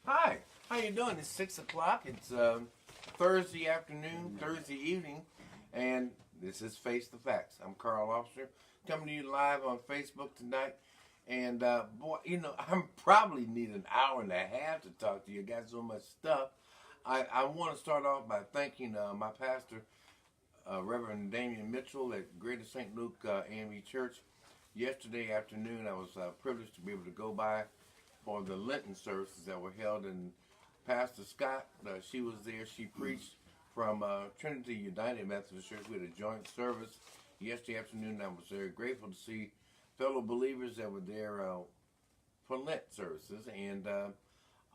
Hi, how you doing? It's 6 o'clock. It's Thursday afternoon, Thursday evening, and this is Face the Facts. I'm Carl Officer, coming to you live on Facebook tonight. And boy, I'm probably need an hour and a half to talk to you. I got so much stuff. I want to start off by thanking my pastor, Reverend Damian Mitchell at Greater St. Luke AME Church. Yesterday afternoon, I was privileged to be able to go by for the Lenten services that were held, and Pastor Scott, she was there. She preached from Trinity United Methodist Church. We had a joint service yesterday afternoon. I was very grateful to see fellow believers that were there for Lent services, and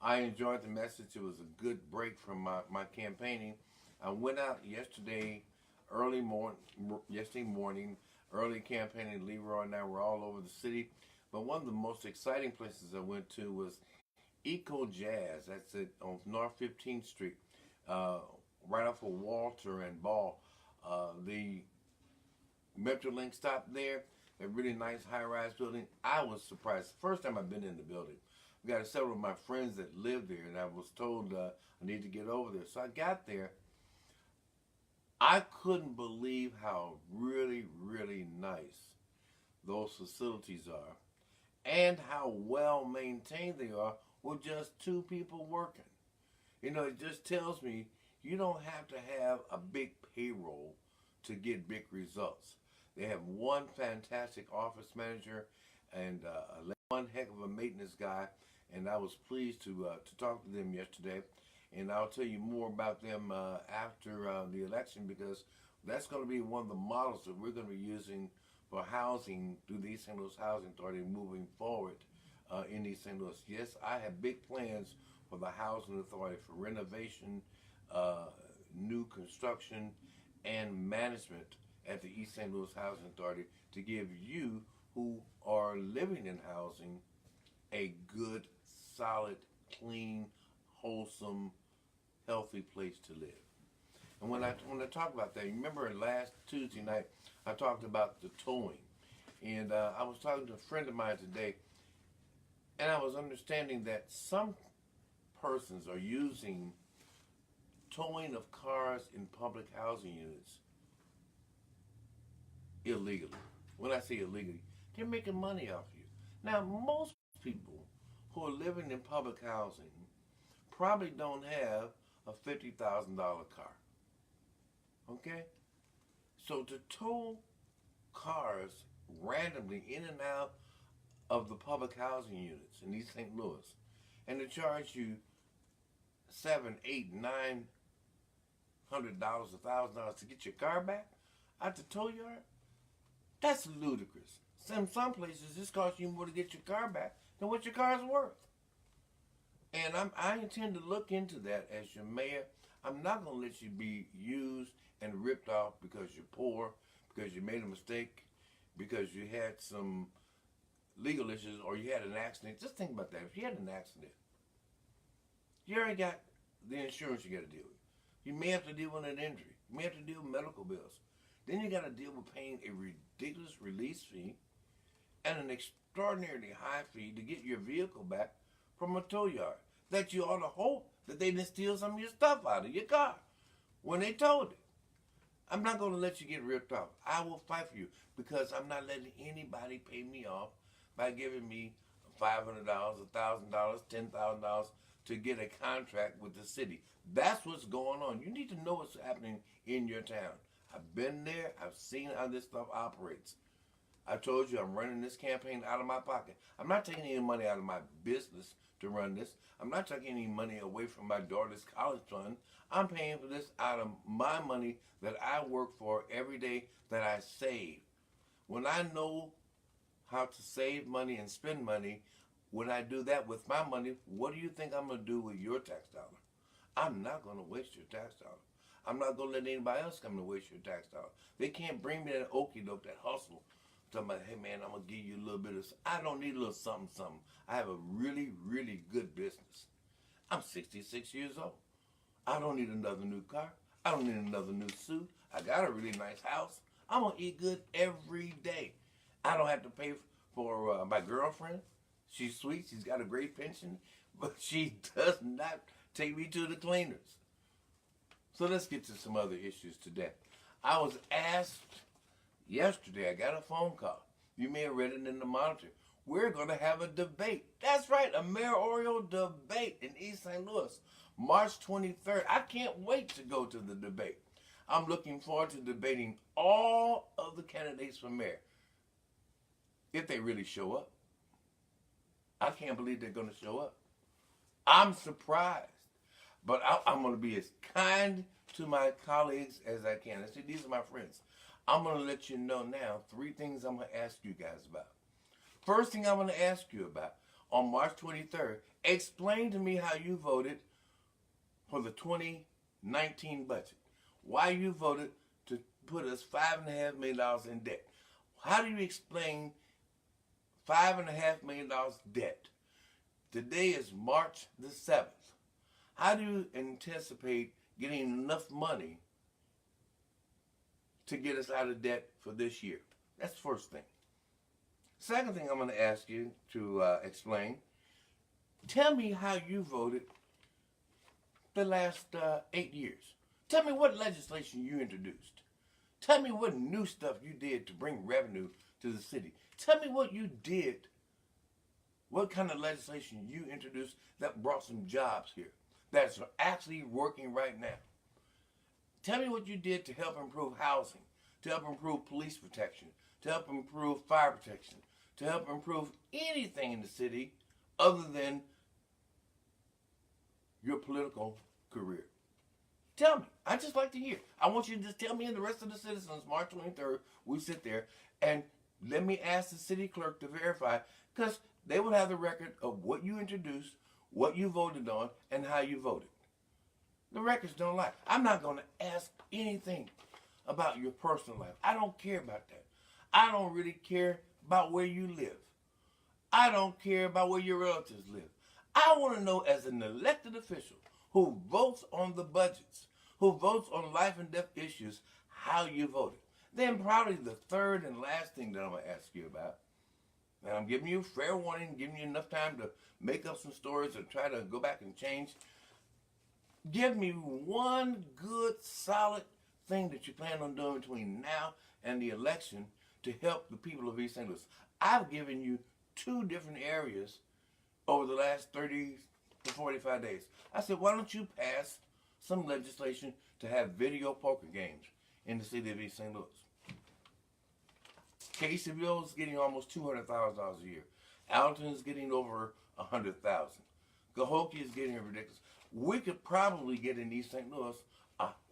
I enjoyed the message. It was a good break from my campaigning. I went out yesterday morning, early campaigning. Leroy and I were all over the city. But one of the most exciting places I went to was Eco Jazz. That's it on North 15th Street, right off of Walter and Ball. The Metrolink stopped there. A really nice high-rise building. I was surprised. First time I've been in the building. We got several of my friends that live there, and I was told I need to get over there. So I got there. I couldn't believe how really, really nice those facilities are, and how well maintained they are with just two people working. It just tells me you don't have to have a big payroll to get big results. They have one fantastic office manager and one heck of a maintenance guy, and I was pleased to talk to them yesterday. And I'll tell you more about them after the election, because that's going to be one of the models that we're going to be using for housing through the East St. Louis Housing Authority moving forward in East St. Louis. Yes, I have big plans for the Housing Authority for renovation, new construction, and management at the East St. Louis Housing Authority to give you who are living in housing a good, solid, clean, wholesome, healthy place to live. And when I talk about that, remember last Tuesday night I talked about the towing, and I was talking to a friend of mine today, and I was understanding that some persons are using towing of cars in public housing units illegally. When I say illegally, they're making money off you. Now, most people who are living in public housing probably don't have a $50,000 car. Okay? So to tow cars randomly in and out of the public housing units in East St. Louis, and to charge you $7, $8, $900, $1,000 to get your car back out the tow yard, that's ludicrous. Some places this costs you more to get your car back than what your car's worth. And I intend to look into that as your mayor. I'm not going to let you be used and ripped off because you're poor, because you made a mistake, because you had some legal issues, or you had an accident. Just think about that. If you had an accident, you already got the insurance you got to deal with. You may have to deal with an injury. You may have to deal with medical bills. Then you got to deal with paying a ridiculous release fee and an extraordinarily high fee to get your vehicle back from a tow yard that you ought to hope that they didn't steal some of your stuff out of your car when they towed it. I'm not going to let you get ripped off. I will fight for you, because I'm not letting anybody pay me off by giving me $500, $1,000, $10,000 to get a contract with the city. That's what's going on. You need to know what's happening in your town. I've been there. I've seen how this stuff operates. I told you I'm running this campaign out of my pocket. I'm not taking any money out of my business to run this. I'm not taking any money away from my daughter's college fund. I'm paying for this out of my money that I work for every day, that I save. When I know how to save money and spend money, when I do that with my money, what do you think I'm going to do with your tax dollar? I'm not going to waste your tax dollar. I'm not going to let anybody else come and waste your tax dollar. They can't bring me that okie doke, that hustle. Talking about, hey man, I'm going to give you a little bit of, I don't need a little something, something. I have a really, really good business. I'm 66 years old. I don't need another new car. I don't need another new suit. I got a really nice house. I'm going to eat good every day. I don't have to pay for my girlfriend. She's sweet. She's got a great pension, but she does not take me to the cleaners. So let's get to some other issues today. I was asked yesterday, I got a phone call. You may have read it in the Monitor. We're going to have a debate. That's right, a mayoral debate in East St. Louis, March 23rd. I can't wait to go to the debate. I'm looking forward to debating all of the candidates for mayor, if they really show up. I can't believe they're going to show up. I'm surprised. But I'm going to be as kind to my colleagues as I can. I see, these are my friends. I'm going to let you know now 3 things I'm going to ask you guys about. First thing I'm going to ask you about, on March 23rd, explain to me how you voted for the 2019 budget. Why you voted to put us $5.5 million in debt. How do you explain $5.5 million debt? Today is March the 7th. How do you anticipate getting enough money to get us out of debt for this year? That's the first thing. Second thing I'm going to ask you to explain, tell me how you voted the last 8 years. Tell me what legislation you introduced. Tell me what new stuff you did to bring revenue to the city. Tell me what you did, what kind of legislation you introduced that brought some jobs here, that's actually working right now. Tell me what you did to help improve housing, to help improve police protection, to help improve fire protection, to help improve anything in the city other than your political career. Tell me. I just like to hear. I want you to just tell me and the rest of the citizens, March 23rd, we sit there and let me ask the city clerk to verify, because they will have the record of what you introduced, what you voted on, and how you voted. The records don't lie. I'm not going to ask anything about your personal life. I don't care about that. I don't really care about where you live. I don't care about where your relatives live. I want to know, as an elected official who votes on the budgets, who votes on life and death issues, how you voted. Then probably the third and last thing that I'm going to ask you about, and I'm giving you fair warning, giving you enough time to make up some stories or try to go back and change. Give me one good, solid thing that you plan on doing between now and the election to help the people of East St. Louis. I've given you 2 different areas over the last 30 to 45 days. I said, why don't you pass some legislation to have video poker games in the city of East St. Louis? Caseyville is getting almost $200,000 a year. Alton is getting over $100,000. Cahokia is getting ridiculous. We could probably get in East St. Louis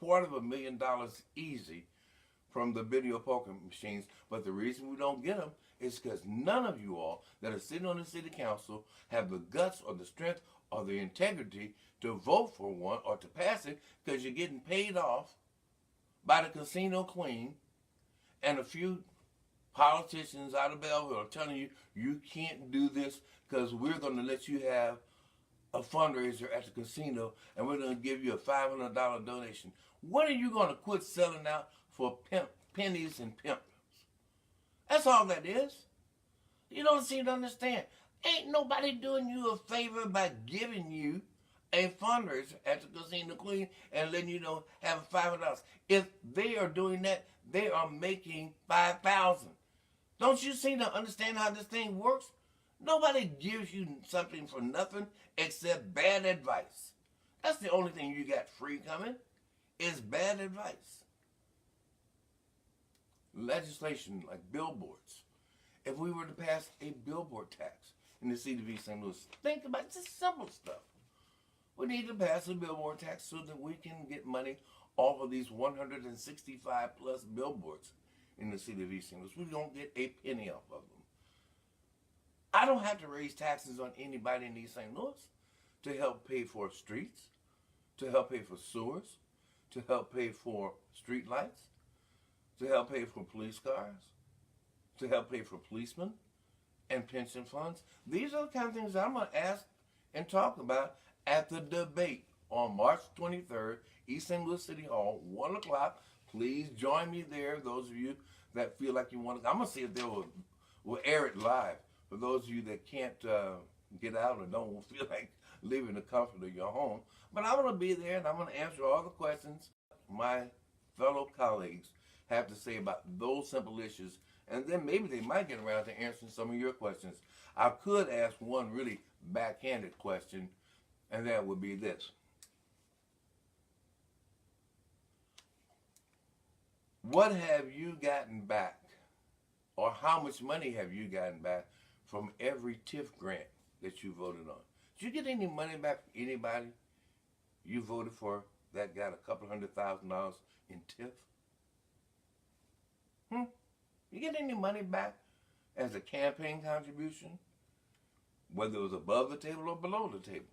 $250,000 easy from the video poker machines, but the reason we don't get them is because none of you all that are sitting on the city council have the guts or the strength or the integrity to vote for one or to pass it, because you're getting paid off by the casino queen and a few politicians out of Belleville are telling you, you can't do this because we're going to let you have a fundraiser at the casino and we're going to give you a $500 donation. When are you going to quit selling out for pennies and pimpers? That's all that is. You don't seem to understand. Ain't nobody doing you a favor by giving you a fundraiser at the Casino Queen and letting you know have $500. If they are doing that, they are making $5,000. Don't you seem to understand how this thing works? Nobody gives you something for nothing except bad advice. That's the only thing you got free coming, is bad advice. Legislation like billboards. If we were to pass a billboard tax in the city of East St. Louis, think about just simple stuff. We need to pass a billboard tax so that we can get money off of these 165 plus billboards in the city of East St. Louis. We don't get a penny off of them. I don't have to raise taxes on anybody in East St. Louis to help pay for streets, to help pay for sewers, to help pay for street lights, to help pay for police cars, to help pay for policemen and pension funds. These are the kind of things I'm going to ask and talk about at the debate on March 23rd, East St. Louis City Hall, 1 o'clock. Please join me there, those of you that feel like you want to. I'm going to see if they will air it live for those of you that can't get out or don't feel like leaving the comfort of your home. But I'm going to be there and I'm going to answer all the questions my fellow colleagues have to say about those simple issues. And then maybe they might get around to answering some of your questions. I could ask one really backhanded question, and that would be this. What have you gotten back, or how much money have you gotten back from every TIF grant that you voted on? Did you get any money back from anybody you voted for that got a couple $100,000 in TIF? You get any money back as a campaign contribution, whether it was above the table or below the table?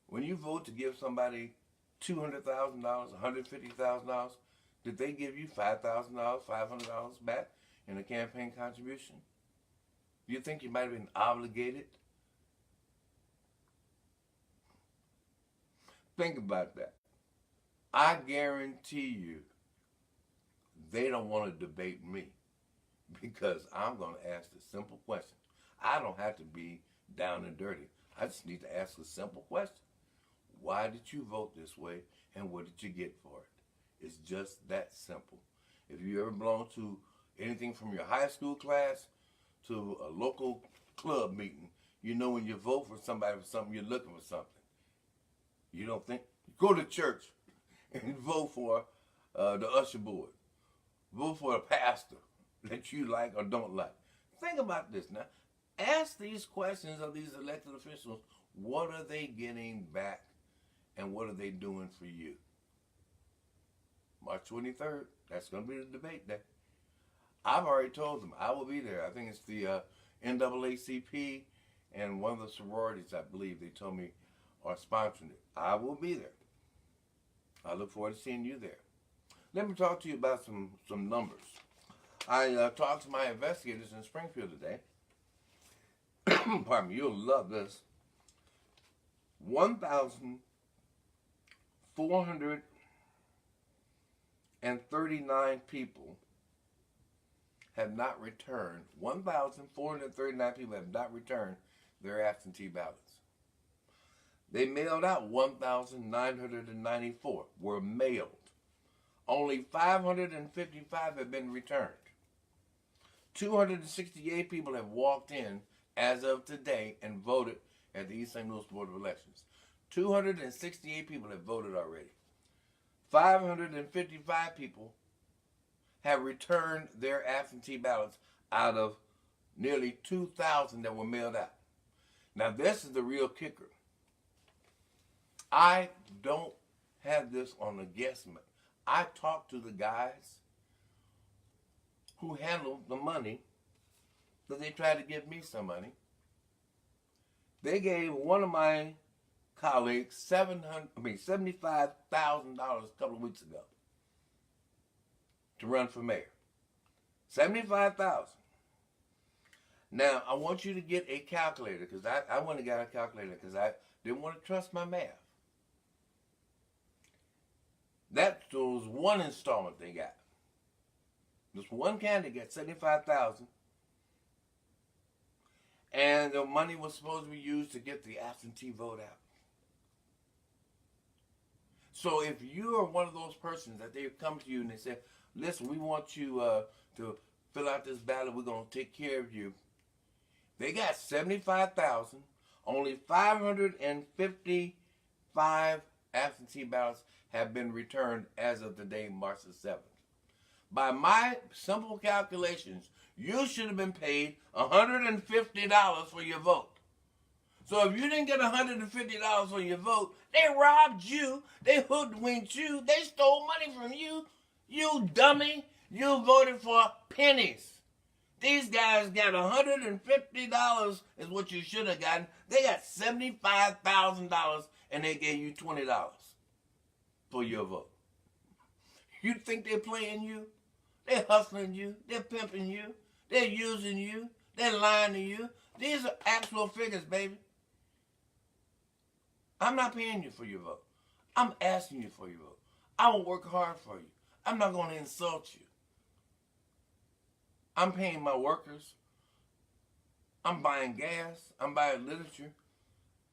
When you vote to give somebody $200,000, $150,000, did they give you $5,000, $500 back in a campaign contribution? Do you think you might have been obligated? Think about that. I guarantee you they don't want to debate me, because I'm going to ask the simple question. I don't have to be down and dirty. I just need to ask a simple question. Why did you vote this way, and what did you get for it? It's just that simple. If you ever belong to anything from your high school class to a local club meeting, you know when you vote for somebody for something, you're looking for something. You don't think? Go to church and vote for the usher board. Vote for a pastor that you like or don't like. Think about this now. Ask these questions of these elected officials. What are they getting back, and what are they doing for you? March 23rd, that's going to be the debate day. I've already told them I will be there. I think it's the NAACP and one of the sororities, I believe, they told me are sponsoring it. I will be there. I look forward to seeing you there. Let me talk to you about some numbers. I talked to my investigators in Springfield today. Pardon me, you'll love this. 1,439 people have not returned. 1,439 people have not returned their absentee ballots. They mailed out 1,994, were mailed. Only 555 have been returned. 268 people have walked in as of today and voted at the East St. Louis Board of Elections. 268 people have voted already. 555 people have returned their absentee ballots out of nearly 2,000 that were mailed out. Now this is the real kicker. I don't have this on a guesstimate. I talked to the guys who handled the money, that they tried to give me some money. They gave one of my colleagues $75,000 a couple of weeks ago to run for mayor. $75,000. Now, I want you to get a calculator, because I went and got a calculator because I didn't want to trust my math. That was one installment they got. Just one candidate got $75,000, and the money was supposed to be used to get the absentee vote out. So if you are one of those persons that they come to you and they say, listen, we want you to fill out this ballot, we're going to take care of you. They got $75,000, only 555 absentee ballots have been returned as of today, March the 7th. By my simple calculations, you should have been paid $150 for your vote. So if you didn't get $150 for your vote, they robbed you, they hoodwinked you, they stole money from you. You dummy, you voted for pennies. These guys got $150 is what you should have gotten. They got $75,000 and they gave you $20 for your vote. You think they're playing you? They're hustling you. They're pimping you. They're using you. They're lying to you. These are actual figures, baby. I'm not paying you for your vote. I'm asking you for your vote. I will work hard for you. I'm not going to insult you. I'm paying my workers. I'm buying gas. I'm buying literature.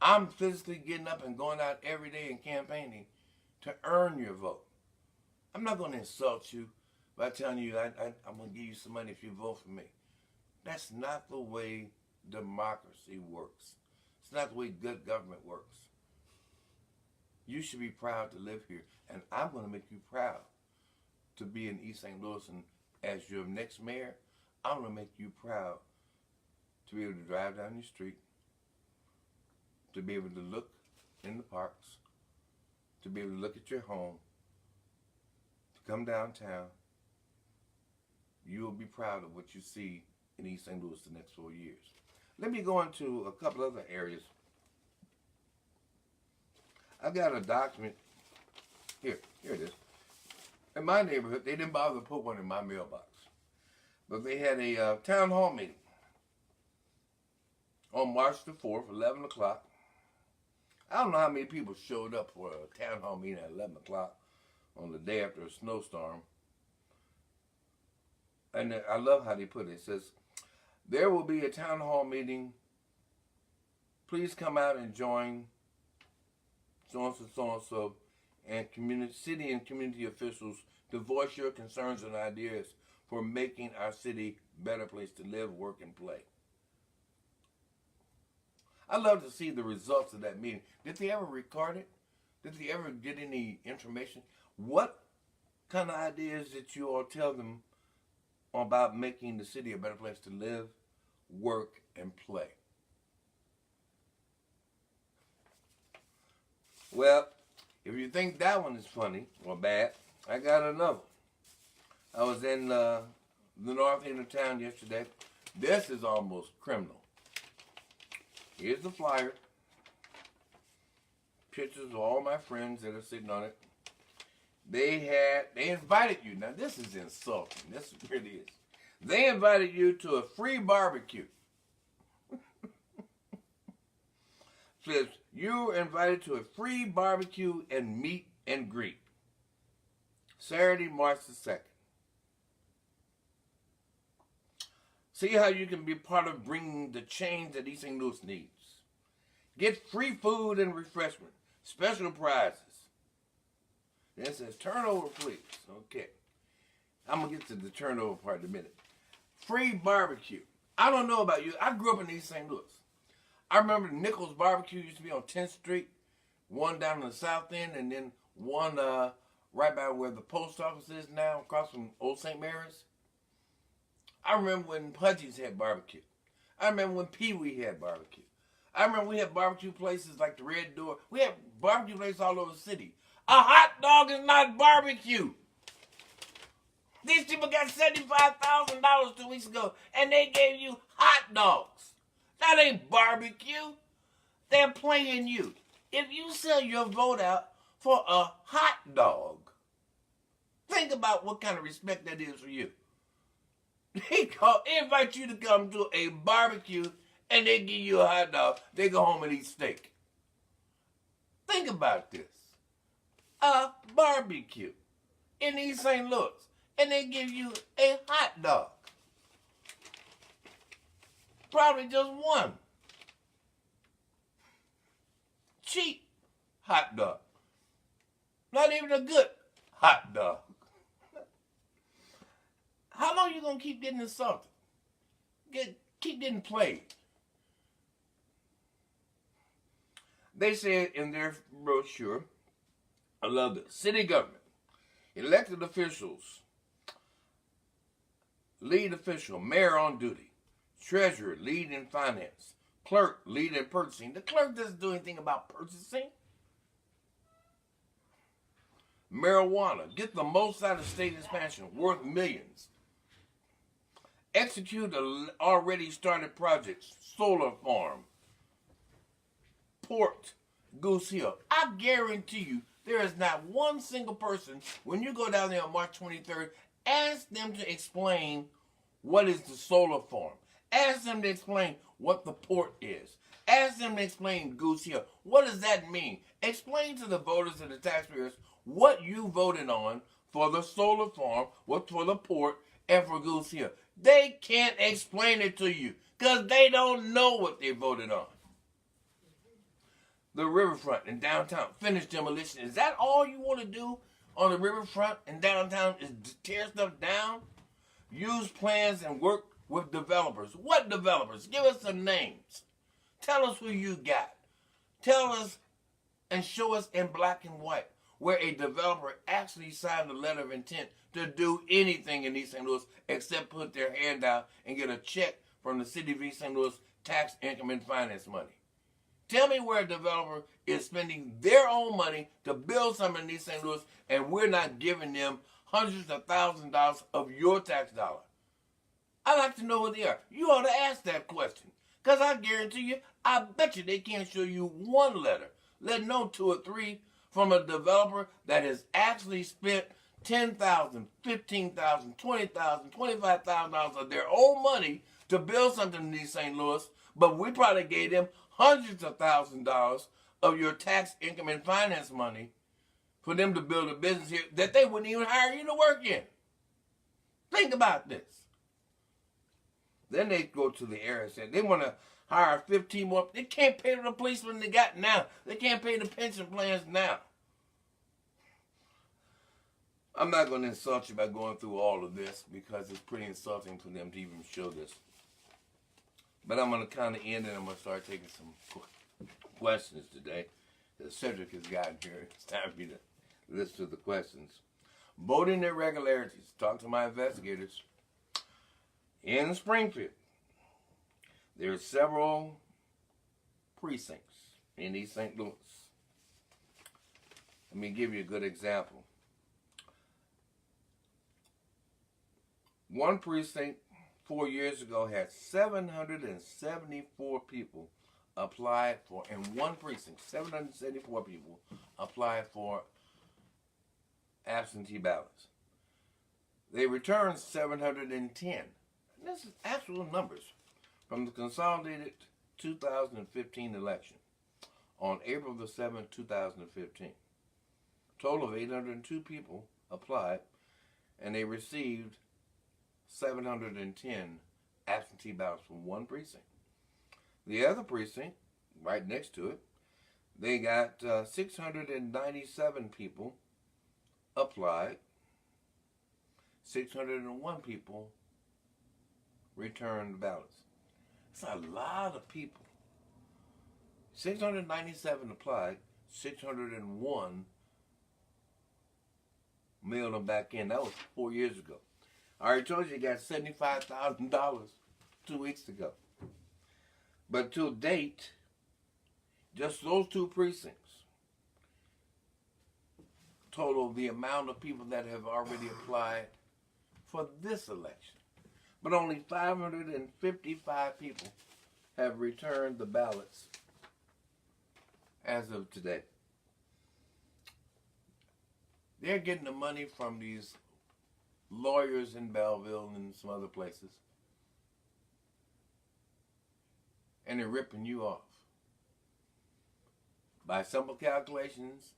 I'm physically getting up and going out every day and campaigning to earn your vote. I'm not going to insult you by telling you I'm going to give you some money if you vote for me. That's not the way democracy works. It's not the way good government works. You should be proud to live here, and I'm going to make you proud to be in East St. Louis. And as your next mayor, I'm going to make you proud to be able to drive down your street, to be able to look in the parks, to be able to look at your home, to come downtown. You will be proud of what you see in East St. Louis the next 4 years. Let me go into a couple other areas. I've got a document. Here it is. In my neighborhood, they didn't bother to put one in my mailbox. But they had a town hall meeting on March the 4th, 11 o'clock. I don't know how many people showed up for a town hall meeting at 11 o'clock on the day after a snowstorm. And I love how they put it. It says, there will be a town hall meeting. Please come out and join so-and-so, and community, city and community officials to voice your concerns and ideas for making our city a better place to live, work, and play. I'd love to see the results of that meeting. Did they ever record it? Did they ever get any information? What kind of ideas did you all tell them about making the city a better place to live, work, and play? Well, if you think that one is funny or bad, I got another. I was in the north end of town yesterday. This is almost criminal. Here's the flyer. Pictures of all my friends that are sitting on it. They invited you. Now this is insulting. This really is. They invited you to a free barbecue. Says you were invited to a free barbecue and meet and greet. Saturday, March the 2nd. See how you can be part of bringing the change that East St. Louis needs. Get free food and refreshment. Special prizes. Then it says, turnover, please. Okay. I'm going to get to the turnover part in a minute. Free barbecue. I don't know about you. I grew up in East St. Louis. I remember Nichols Barbecue used to be on 10th Street. One down in the south end, and then one right by where the post office is now, across from Old St. Mary's. I remember when Pudgy's had barbecue. I remember when Pee Wee had barbecue. I remember we had barbecue places like the Red Door. We had barbecue places all over the city. A hot dog is not barbecue. These people got $75,000 2 weeks ago, and they gave you hot dogs. That ain't barbecue. They're playing you. If you sell your vote out for a hot dog, think about what kind of respect that is for you. They invite you to come to a barbecue, and they give you a hot dog. They go home and eat steak. Think about this. A barbecue in East St. Louis, and they give you a hot dog. Probably just one. Cheap hot dog. Not even a good hot dog. How long are you going to keep getting insulted? Keep getting played. They said in their brochure, I love this, city government, elected officials, lead official, mayor on duty, treasurer, lead in finance, clerk, lead in purchasing. The clerk doesn't do anything about purchasing. Marijuana, get the most out of state expansion, worth millions. Execute already started projects, solar farm, port, Goose Hill. I guarantee you there is not one single person, when you go down there on March 23rd, ask them to explain what is the solar farm. Ask them to explain what the port is. Ask them to explain Goose Hill. What does that mean? Explain to the voters and the taxpayers what you voted on for the solar farm, what for the port, and for Goose Hill. They can't explain it to you because they don't know what they voted on. The riverfront in downtown, finished demolition. Is that all you want to do on the riverfront in downtown, is tear stuff down? Use plans and work with developers. What developers? Give us some names. Tell us who you got. Tell us and show us in black and white where a developer actually signed a letter of intent to do anything in East St. Louis except put their hand out and get a check from the City of East St. Louis tax income and finance money. Tell me where a developer is spending their own money to build something in East St. Louis and we're not giving them hundreds of thousands of dollars of your tax dollar. I'd like to know who they are. You ought to ask that question. Because I guarantee you, I bet you they can't show you one letter, let alone 2 or 3, from a developer that has actually spent $10,000, $15,000, $20,000, $25,000 of their own money to build something in East St. Louis, but we probably gave them hundreds of thousands of dollars of your tax income and finance money for them to build a business here that they wouldn't even hire you to work in. Think about this. Then they go to the area and say they want to hire 15 more. They can't pay the policemen they got now. They can't pay the pension plans now. I'm not going to insult you by going through all of this because it's pretty insulting for them to even show this. But I'm going to kind of end and I'm going to start taking some questions today. The Cedric has gotten here. It's time for me to listen to the questions. Voting irregularities. Talk to my investigators. In Springfield, there are several precincts in East St. Louis. Let me give you a good example. One precinct 4 years ago had 774 people applied for, in one precinct, 774 people applied for absentee ballots. They returned 710. This is actual numbers from the consolidated 2015 election on April the 7th, 2015. Total of 802 people applied, and they received 710 absentee ballots from one precinct. The other precinct, right next to it, they got 697 people applied, 601 people returned ballots. It's a lot of people. 697 applied, 601 mailed them back in. That was 4 years ago. I already told you got $75,000 2 weeks ago. But to date, just those 2 precincts total the amount of people that have already applied for this election. But only 555 people have returned the ballots as of today. They're getting the money from these lawyers in Belleville and some other places, and they're ripping you off. By simple calculations,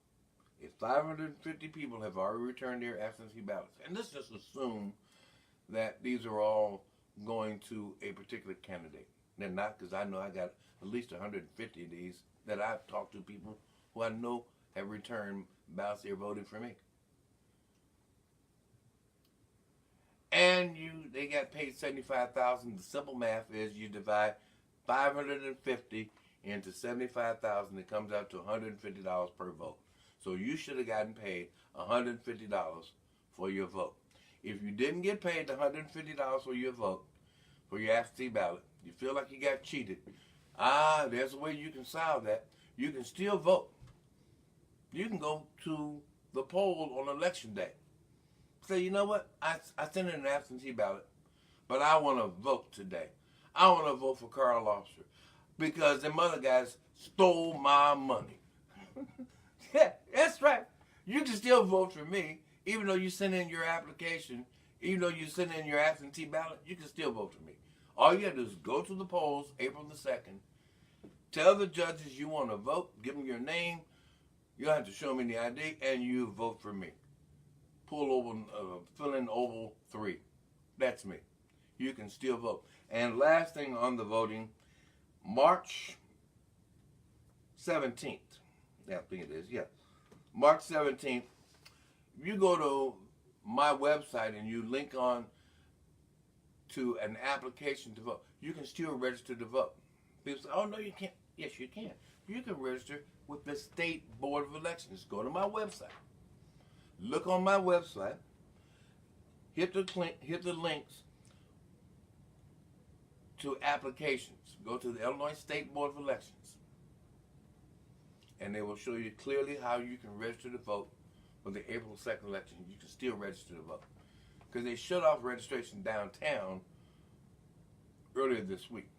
if 550 people have already returned their absentee ballots, and let's just assume that these are all going to a particular candidate. They're not, because I know I got at least 150 of these that I've talked to people who I know have returned ballots they're voting for me. And they got paid $75,000. The simple math is you divide 550 into 75,000, it comes out to $150 per vote. So you should have gotten paid $150 for your vote. If you didn't get paid the $150 for your vote, for your absentee ballot, you feel like you got cheated, there's a way you can solve that. You can still vote. You can go to the poll on election day. Say, you know what, I sent in an absentee ballot, but I want to vote today. I want to vote for Carl Officer because them other guys stole my money. Yeah, that's right. You can still vote for me, even though you send in your application, even though you send in your absentee ballot, you can still vote for me. All you got to do is go to the polls April the 2nd, tell the judges you want to vote, give them your name, you don't have to show me the ID, and you vote for me. Pull over, fill in oval 3. That's me. you can still vote. And last thing on the voting, March 17th. Yeah, I think it is. Yeah, March 17th. If you go to my website and you link on to an application to vote, you can still register to vote. People say, "Oh no, you can't." Yes, you can. You can register with the State Board of Elections. Go to my website. Look on my website. Hit the links to applications. Go to the Illinois State Board of Elections, and they will show you clearly how you can register to vote for the April 2nd election. You can still register to vote because they shut off registration downtown earlier this week.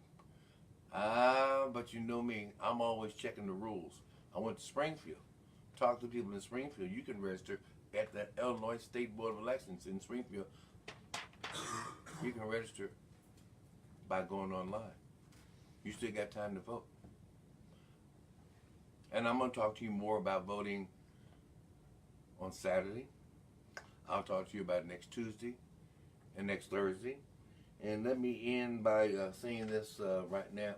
But you know me, I'm always checking the rules. I went to Springfield, talked to people in Springfield. You can register at the Illinois State Board of Elections in Springfield. You can register by going online. You still got time to vote. And I'm going to talk to you more about voting on Saturday. I'll talk to you about next Tuesday and next Thursday. And let me end by saying this right now.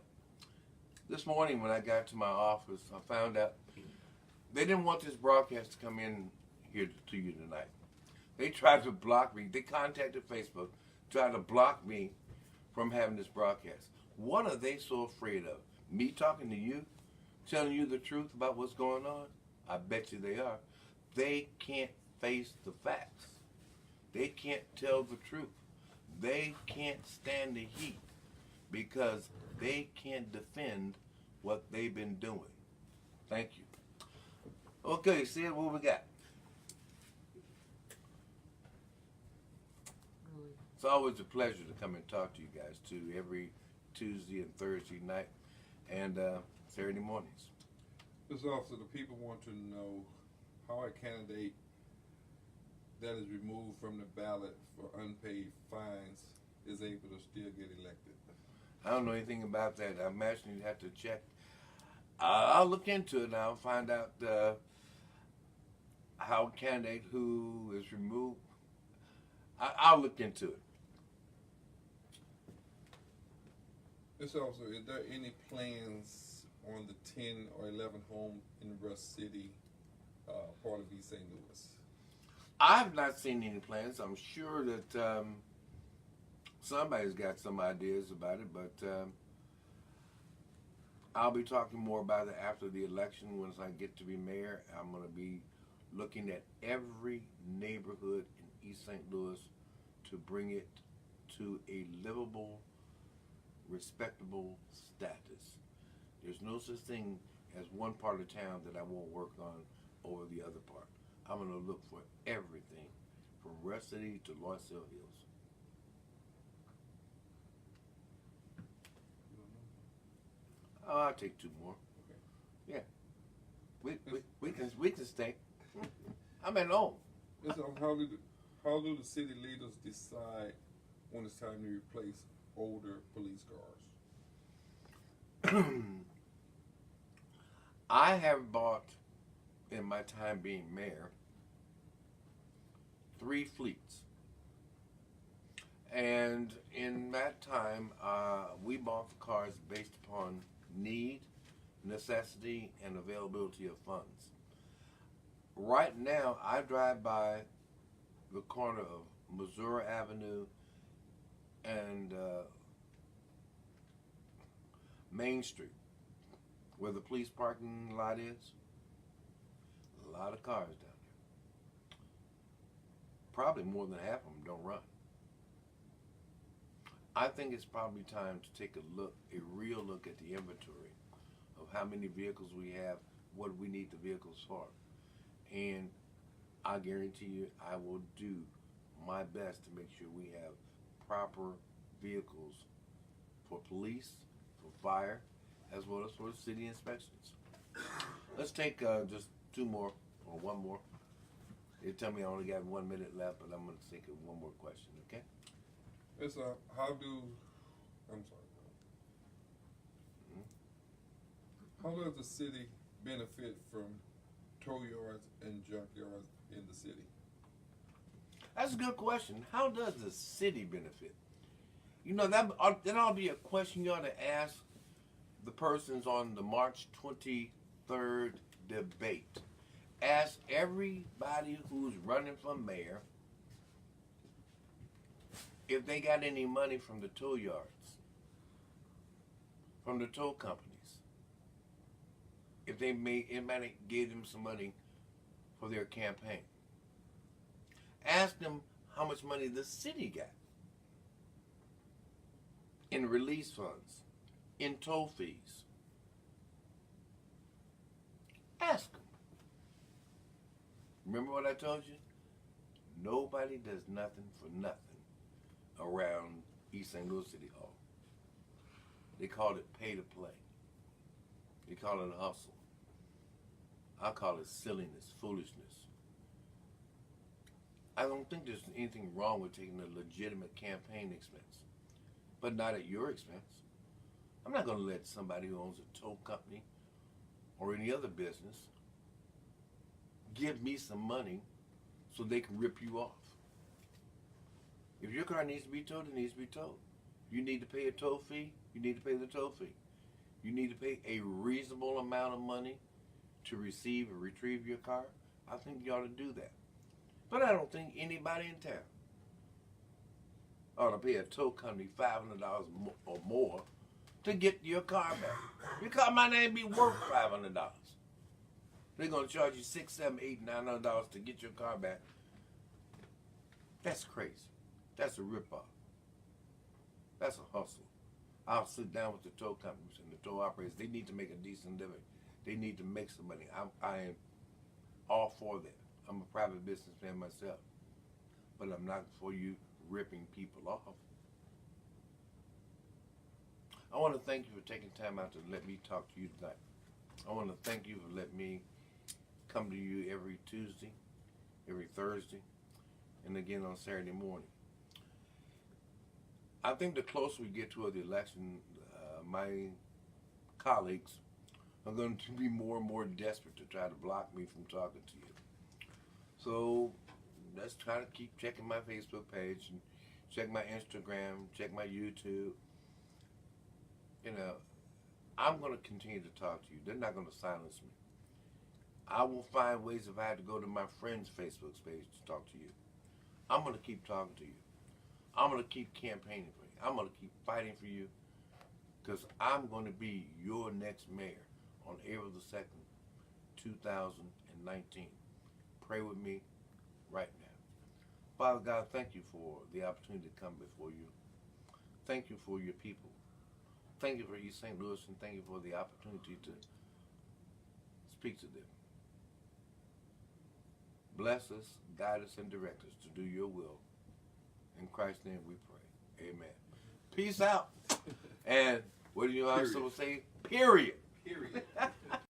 This morning when I got to my office, I found out they didn't want this broadcast to come in here to you tonight. They tried to block me. They contacted Facebook, tried to block me from having this broadcast. What are they so afraid of? Me talking to you, telling you the truth about what's going on? I bet you they are. They can't face the facts. They can't tell the truth. They can't stand the heat because they can't defend what they've been doing. Thank you. Okay, Sid, what we got? It's always a pleasure to come and talk to you guys too, every Tuesday and Thursday night and Saturday mornings. This also, the people want to know how a candidate that is removed from the ballot for unpaid fines is able to still get elected. I don't know anything about that. I imagine you'd have to check. I'll look into it and I'll find out how a candidate who is removed. I'll look into it. This also, is there any plans on the 10 or 11 home in Rust City, part of East St. Louis? I've not seen any plans. I'm sure that somebody's got some ideas about it, but I'll be talking more about it after the election. Once I get to be mayor, I'm going to be looking at every neighborhood in East St. Louis to bring it to a livable, respectable status. There's no such thing as one part of town that I won't work on over the other part. I'm going to look for everything from Rust City to Loyal Hills. Oh, I'll take two more. Okay. Yeah, we can stay. I'm at home. So how do the city leaders decide when it's time to replace older police cars? I have bought, in my time being mayor, 3 fleets. And in that time, we bought the cars based upon need, necessity, and availability of funds. Right now, I drive by the corner of Missouri Avenue and Main Street, where the police parking lot is. A lot of cars down there. Probably more than half of them don't run. I think it's probably time to take a real look at the inventory of how many vehicles we have, what we need the vehicles for. And I guarantee you I will do my best to make sure we have proper vehicles for police, for fire, as well as for city inspections. Let's take just 2 more, or 1 more. They tell me I only got 1 minute left, but I'm going to take 1 more question, okay? It's how does the city benefit from tow yards and junk yards in the city? That's a good question. How does the city benefit? You know, that ought to be a question you ought to ask the persons on the March 23rd debate. Ask everybody who's running for mayor if they got any money from the tow yards, from the tow companies. If anybody gave them some money for their campaign. Ask them how much money the city got in release funds, in toll fees. Ask them. Remember what I told you? Nobody does nothing for nothing around East St. Louis City Hall. They call it pay to play. They call it a hustle. I call it silliness, foolishness. I don't think there's anything wrong with taking a legitimate campaign expense, but not at your expense. I'm not going to let somebody who owns a tow company or any other business give me some money so they can rip you off. If your car needs to be towed, it needs to be towed. You need to pay a toll fee, you need to pay the toll fee. You need to pay a reasonable amount of money to receive or retrieve your car. I think you ought to do that. But I don't think anybody in town ought to pay a tow company $500 or more to get your car back. Your car might not even be worth $500. They're going to charge you $600, $700, $800, $900 to get your car back. That's crazy. That's a ripoff. That's a hustle. I'll sit down with the tow companies and the tow operators. They need to make a decent living. They need to make some money. I am all for that. I'm a private businessman myself. But I'm not for you ripping people off. I want to thank you for taking time out to let me talk to you tonight. I want to thank you for letting me come to you every Tuesday, every Thursday, and again on Saturday morning. I think the closer we get toward the election, my colleagues are going to be more and more desperate to try to block me from talking to you. So let's try to keep checking my Facebook page and check my Instagram, check my YouTube. You know, I'm going to continue to talk to you. They're not going to silence me. I will find ways if I have to go to my friend's Facebook page to talk to you. I'm going to keep talking to you. I'm going to keep campaigning for you. I'm going to keep fighting for you because I'm going to be your next mayor on April the 2nd, 2019. Pray with me right now. Father God, thank you for the opportunity to come before you. Thank you for your people. Thank you for East St. Louis, and thank you for the opportunity to speak to them. Bless us, guide us, and direct us to do your will. In Christ's name we pray. Amen. Peace out. And what do you also say? Period. Period.